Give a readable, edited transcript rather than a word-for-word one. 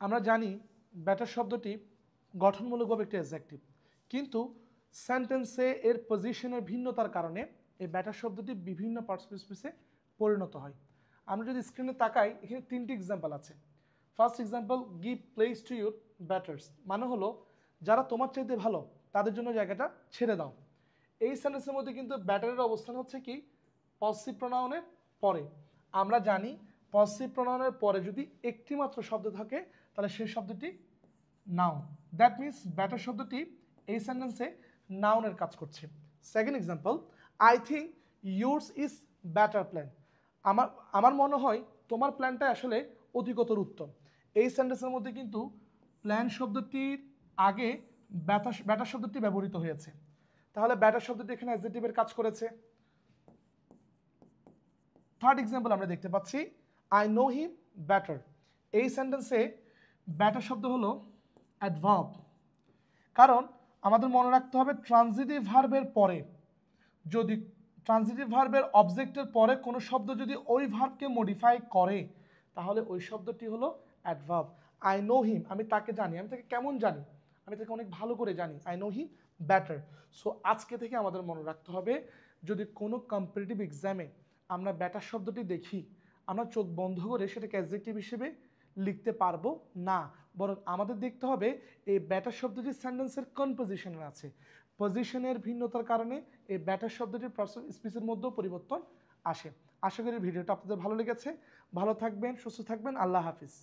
আমরা জানি ব্যাটার শব্দটি গঠনমূলকভাবে একটি অ্যাডজেক্টিভ, কিন্তু সেন্টেন্সে এর পজিশনের ভিন্নতার কারণে এই ব্যাটার শব্দটি বিভিন্ন পার্টসপেসে পরিণত হয়। আমরা যদি স্ক্রিনে তাকাই, এখানে 3টি এক্সাম্পল আছে। First example, give place to your batters, মানে হলো যারা তোমার চাইতে ভালো তাদের জন্য জায়গাটা ছেড়ে দাও। এই সেন্টেন্সের মধ্যে কিন্তু ব্যাটারের অবস্থান হচ্ছে কি পজিটিভ প্রোনাউনের পরে। আমরা জানি পজিটিভ প্রোনাউনের পরে যদি একটি মাত্র শব্দ থাকে তাহলে সেই শব্দটি নাউন। দ্যাট মিনস ব্যাটার শব্দটি এই সেন্টেন্সে নাউনের কাজ করছে। Second example, I think yours is batter plan, আমার আমার মনে হয় তোমার প্ল্যানটা আসলে অধিকতর উত্তম। এই সেন্টেন্সের মধ্যে কিন্তু প্ল্যান শব্দটির আগে ব্যাটার শব্দটি ব্যবহৃত হয়েছে, তাহলে ব্যাটার শব্দটি এখানে অ্যাডজেক্টিভের কাজ করেছে। থার্ড এক্সাম্পল আমরা দেখতে পাচ্ছি, আই নো হিম ব্যাটার, এই সেন্টেন্সে ব্যাটার শব্দ হলো অ্যাডভার্ব। কারণ আমাদের মনে রাখতে হবে ট্রানজিটিভ ভার্বের পরে যদি ট্রানজিটিভ ভার্বের অবজেক্টের পরে কোনো শব্দ যদি ওই ভার্বকে মডিফাই করে তাহলে ওই শব্দটি হলো অ্যাডভার্ব। আই নো হিম, আমি তাকে জানি। আমি তাকে কেমন জানি? আমি তাকে অনেক ভালো করে জানি। I know him batter. So আজকে থেকে আমাদের মনে রাখতে হবে, যদি কোনো কম্পিটিটিভ এক্সামে আমরা ব্যাটার শব্দটি দেখি, আমরা চোখ বন্ধ করে সেটাকে অ্যাডজেক্টিভ হিসেবে লিখতে পারবো না, বরং আমাদের দেখতে হবে এই ব্যাটার শব্দটি সেন্টেন্সের কোন পজিশনে আছে। পজিশনের ভিন্নতার কারণে এই ব্যাটার শব্দটির পার্সন স্পিচের মধ্যেও পরিবর্তন আসে। আশা করি ভিডিওটা আপনাদের ভালো লেগেছে। ভালো থাকবেন, সুস্থ থাকবেন। আল্লাহ হাফিজ।